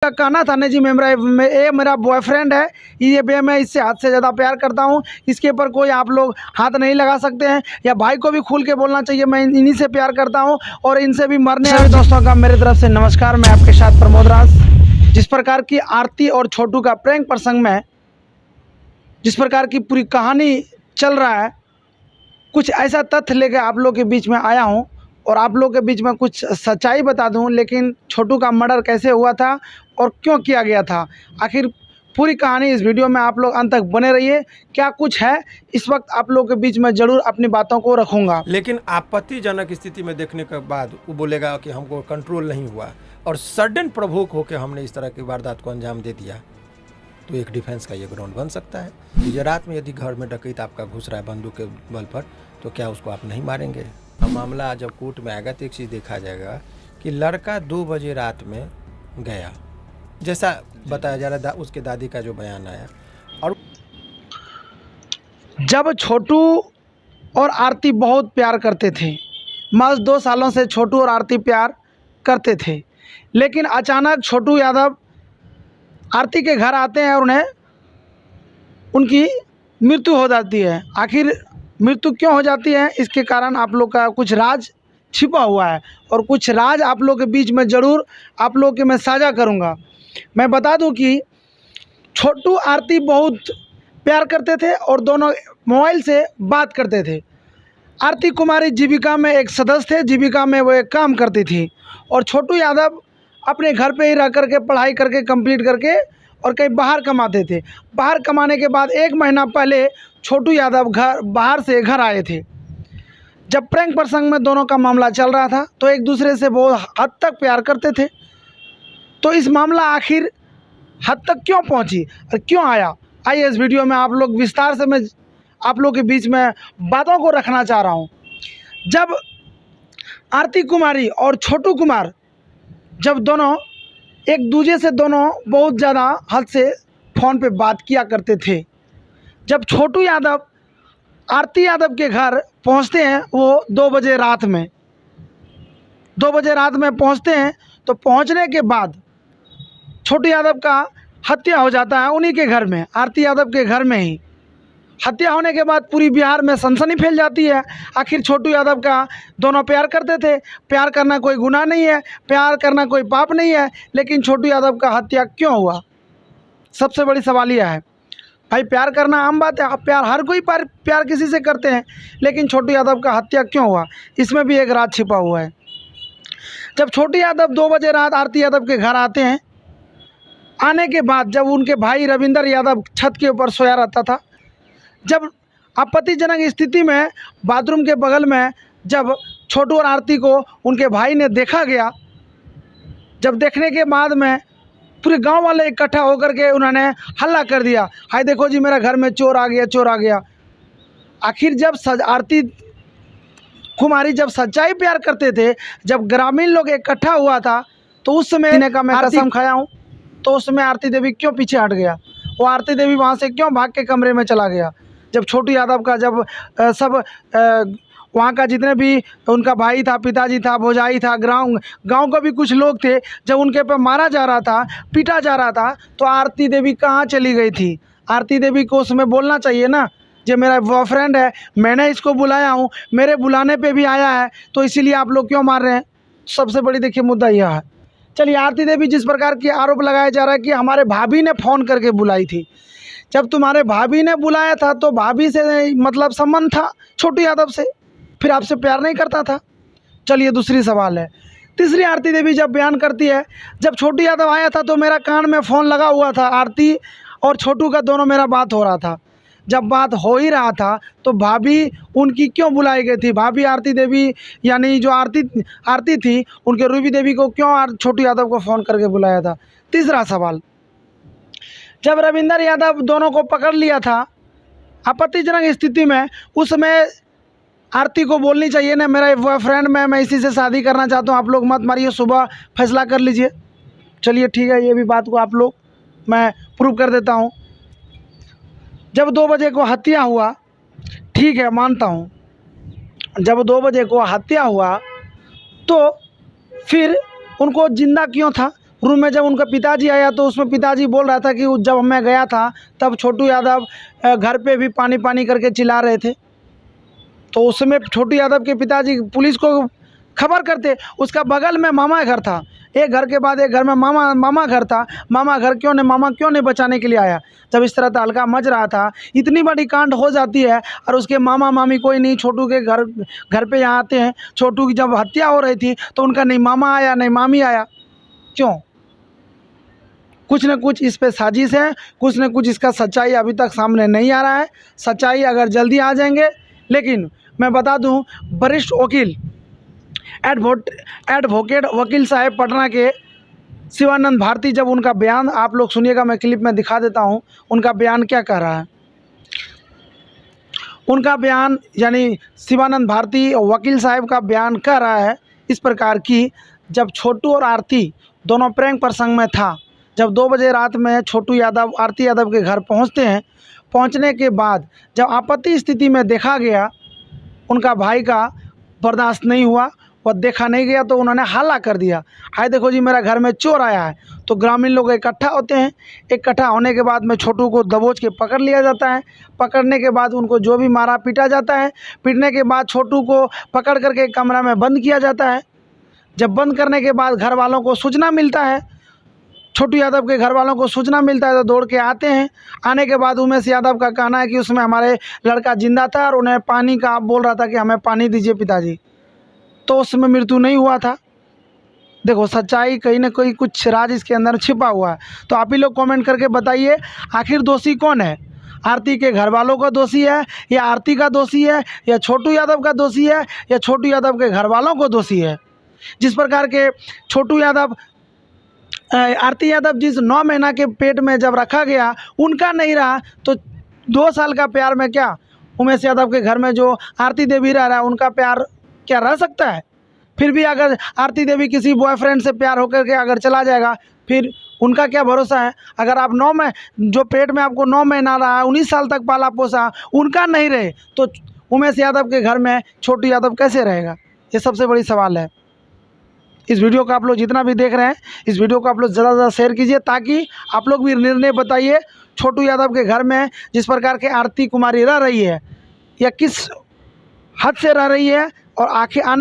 उनका कहना था नहीं जी ये मेरा बॉयफ्रेंड है, ये मैं इससे हद से ज़्यादा प्यार करता हूँ, इसके ऊपर कोई आप लोग हाथ नहीं लगा सकते हैं। या भाई को भी खुल के बोलना चाहिए मैं इन्हीं से प्यार करता हूँ और इनसे भी मरने हैं। दोस्तों का मेरे तरफ से नमस्कार, मैं आपके साथ प्रमोद राज। जिस प्रकार की आरती और छोटू का प्रैंक प्रसंग में जिस प्रकार की पूरी कहानी चल रहा है, कुछ ऐसा तथ्य लेकर आप लोग के बीच में आया हूँ और आप लोग के बीच में कुछ सच्चाई बता दूं। लेकिन छोटू का मर्डर कैसे हुआ था और क्यों किया गया था, आखिर पूरी कहानी इस वीडियो में आप लोग अंत तक बने रहिए। क्या कुछ है इस वक्त आप लोग के बीच में ज़रूर अपनी बातों को रखूँगा। लेकिन आपत्तिजनक स्थिति में देखने के बाद वो बोलेगा कि हमको कंट्रोल नहीं हुआ और सडन प्रवोक होकर हमने इस तरह की वारदात को अंजाम दे दिया, तो एक डिफेंस का ये ग्राउंड बन सकता है। गुजरात में यदि घर में डकैत आपका घुस रहा है बंदूक के बल पर, तो क्या उसको आप नहीं मारेंगे? मामला जब कोर्ट में आएगा तो एक चीज़ देखा जाएगा कि लड़का 2 बजे रात में गया, जैसा बताया जा रहा है उसके दादी का जो बयान आया। और जब छोटू और आरती बहुत प्यार करते थे, महज 2 सालों से छोटू और आरती प्यार करते थे, लेकिन अचानक छोटू यादव आरती के घर आते हैं और उन्हें उनकी मृत्यु हो जाती है। आखिर मृत्यु क्यों हो जाती है, इसके कारण आप लोग का कुछ राज छिपा हुआ है और कुछ राज आप लोग के बीच में ज़रूर आप लोग के मैं साझा करूंगा। मैं बता दूं कि छोटू आरती बहुत प्यार करते थे और दोनों मोबाइल से बात करते थे। आरती कुमारी जीविका में एक सदस्य थे, जीविका में वो एक काम करती थी और छोटू यादव अपने घर पे ही रह करके पढ़ाई करके कंप्लीट करके और कहीं बाहर कमाते थे। बाहर कमाने के बाद 1 महीना पहले छोटू यादव बाहर से घर आए थे। जब प्रैंक प्रसंग में दोनों का मामला चल रहा था तो एक दूसरे से बहुत हद तक प्यार करते थे। तो इस मामला आखिर हद तक क्यों पहुंची और क्यों आया, आइए इस वीडियो में आप लोग विस्तार से मैं आप लोग के बीच में बातों को रखना चाह रहा हूं। जब आरती कुमारी और छोटू कुमार जब दोनों एक दूसरे से बहुत ज़्यादा हद से फ़ोन पे बात किया करते थे, जब छोटू यादव आरती यादव के घर पहुंचते हैं, वो 2 बजे रात में 2 बजे रात में पहुंचते हैं, तो पहुंचने के बाद छोटू यादव का हत्या हो जाता है उन्हीं के घर में, आरती यादव के घर में ही। हत्या होने के बाद पूरी बिहार में सनसनी फैल जाती है। आखिर छोटू यादव का दोनों प्यार करते थे, प्यार करना कोई गुनाह नहीं है, प्यार करना कोई पाप नहीं है, लेकिन छोटू यादव का हत्या क्यों हुआ? सबसे बड़ी सवाल यह है। भाई प्यार करना आम बात है, प्यार हर कोई प्यार किसी से करते हैं, लेकिन छोटू यादव का हत्या क्यों हुआ, इसमें भी एक राज छिपा हुआ है। जब छोटू यादव 2 बजे रात आरती यादव के घर आते हैं, आने के बाद जब उनके भाई रविंदर यादव छत के ऊपर सोया रहता था, जब आपत्तिजनक स्थिति में बाथरूम के बगल में जब छोटू और आरती को उनके भाई ने देखा गया, जब देखने के बाद में पूरे गांव वाले इकट्ठा होकर के उन्होंने हल्ला कर दिया, हाय देखो जी मेरा घर में चोर आ गया, चोर आ गया। आखिर जब आरती कुमारी जब सच्चाई प्यार करते थे, जब ग्रामीण लोग इकट्ठा हुआ था, तो उस समय का मैं कसम खाया हूँ, तो उस समय आरती देवी क्यों पीछे हट गया, वो आरती देवी वहाँ से क्यों भाग के कमरे में चला गया? जब छोटू यादव का जब सब वहाँ का जितने भी उनका भाई था, पिताजी था, भौजाई था, गांव का भी कुछ लोग थे, जब उनके पे मारा जा रहा था, पीटा जा रहा था, तो आरती देवी कहाँ चली गई थी? आरती देवी को उसमें बोलना चाहिए ना, जो मेरा बॉयफ्रेंड है, मैंने इसको बुलाया हूँ, मेरे बुलाने पे भी आया है, तो इसीलिए आप लोग क्यों मार रहे हैं? सबसे बड़ी देखिए मुद्दा यह है। चलिए, आरती देवी जिस प्रकार की आरोप लगाया जा रहा है कि हमारे भाभी ने फ़ोन करके बुलाई थी, जब तुम्हारे भाभी ने बुलाया था तो भाभी से मतलब संबंध था छोटू यादव से, फिर आपसे प्यार नहीं करता था। चलिए दूसरी सवाल है। तीसरी आरती देवी जब बयान करती है, जब छोटू यादव आया था तो मेरा कान में फ़ोन लगा हुआ था, आरती और छोटू का दोनों मेरा बात हो रहा था। जब बात हो ही रहा था तो भाभी उनकी क्यों बुलाई गई थी? भाभी आरती देवी यानी जो आरती थी, उनके रूबी देवी को क्यों छोटू यादव को फ़ोन करके बुलाया था? तीसरा सवाल, जब रविंदर यादव दोनों को पकड़ लिया था आपत्तिजनक स्थिति में, उस समय आरती को बोलनी चाहिए ना, मेरा बॉयफ्रेंड मैं इसी से शादी करना चाहता हूँ, आप लोग मत मारिए, सुबह फैसला कर लीजिए। चलिए ठीक है, ये भी बात को आप लोग मैं प्रूव कर देता हूँ। जब 2 बजे को हत्या हुआ, ठीक है मानता हूँ, जब 2 बजे को हत्या हुआ तो फिर उनको जिंदा क्यों था? रूम में जब उनका पिताजी आया तो उसमें पिताजी बोल रहा था कि जब मैं गया था तब छोटू यादव घर पे भी पानी पानी करके चिल्ला रहे थे। तो उस समय छोटू यादव के पिताजी पुलिस को खबर करते। उसका बगल में मामा घर था, एक घर के बाद एक घर में मामा घर था। मामा क्यों नहीं बचाने के लिए आया? जब इस तरह तहलका मच रहा था, इतनी बड़ी कांड हो जाती है और उसके मामा मामी कोई नहीं छोटू के घर पे यहाँ आते हैं। छोटू की जब हत्या हो रही थी तो उनका नहीं मामा आया नहीं मामी आया। क्यों? कुछ न कुछ इस पे साजिश है, कुछ न कुछ इसका सच्चाई अभी तक सामने नहीं आ रहा है। सच्चाई अगर जल्दी आ जाएंगे। लेकिन मैं बता दूं, वरिष्ठ वकील एडवोकेट वकील साहब पटना के शिवानंद भारती, जब उनका बयान आप लोग सुनिएगा, मैं क्लिप में दिखा देता हूं उनका बयान क्या कह रहा है। उनका बयान यानी शिवानंद भारती वकील साहब का बयान कह रहा है इस प्रकार की, जब छोटू और आरती दोनों प्रैंक प्रसंग में था, जब 2 बजे रात में छोटू यादव आरती यादव के घर पहुंचते हैं। पहुंचने के बाद जब आपत्ति स्थिति में देखा गया, उनका भाई का बर्दाश्त नहीं हुआ, वह देखा नहीं गया तो उन्होंने हल्ला कर दिया, हाय देखो जी मेरा घर में चोर आया है। तो ग्रामीण लोग इकट्ठा होते हैं। इकट्ठा होने के बाद में छोटू को दबोच के पकड़ लिया जाता है। पकड़ने के बाद उनको जो भी मारा पीटा जाता है। पीटने के बाद छोटू को पकड़ करके कमरा में बंद किया जाता है। जब बंद करने के बाद घर वालों को सूचना मिलता है, छोटू यादव के घर वालों को सूचना मिलता है तो दौड़ के आते हैं। आने के बाद उमेश यादव का कहना है कि उसमें हमारे लड़का जिंदा था और उन्हें पानी का बोल रहा था कि हमें पानी दीजिए पिताजी, तो उसमें मृत्यु नहीं हुआ था। देखो सच्चाई कहीं ना कहीं कुछ राज इसके अंदर छिपा हुआ है। तो आप ही लोग कमेंट करके बताइए आखिर दोषी कौन है? आरती के घर वालों का दोषी है या आरती का दोषी है या छोटू यादव का दोषी है या छोटू यादव के घर वालों को दोषी है? जिस प्रकार के छोटू यादव आरती यादव जिस 9 महीना के पेट में जब रखा गया उनका नहीं रहा, तो 2 साल का प्यार में क्या उमेश यादव के घर में जो आरती देवी रह रहा है उनका प्यार क्या रह सकता है? फिर भी अगर आरती देवी किसी बॉयफ्रेंड से प्यार होकर के अगर चला जाएगा, फिर उनका क्या भरोसा है? अगर आप 9 में जो पेट में आपको 9 महीना रहा, 19 साल तक पाला पोसा, उनका नहीं रहे तो उमेश यादव के घर में छोटू यादव कैसे रहेगा? ये सबसे बड़ी सवाल है। इस वीडियो को आप लोग जितना भी देख रहे हैं, इस वीडियो को आप लोग ज़्यादा से ज़्यादा शेयर कीजिए ताकि आप लोग भी निर्णय बताइए छोटू यादव के घर में जिस प्रकार के आरती कुमारी रह रही है या किस हद से रह रही है और आखिर आने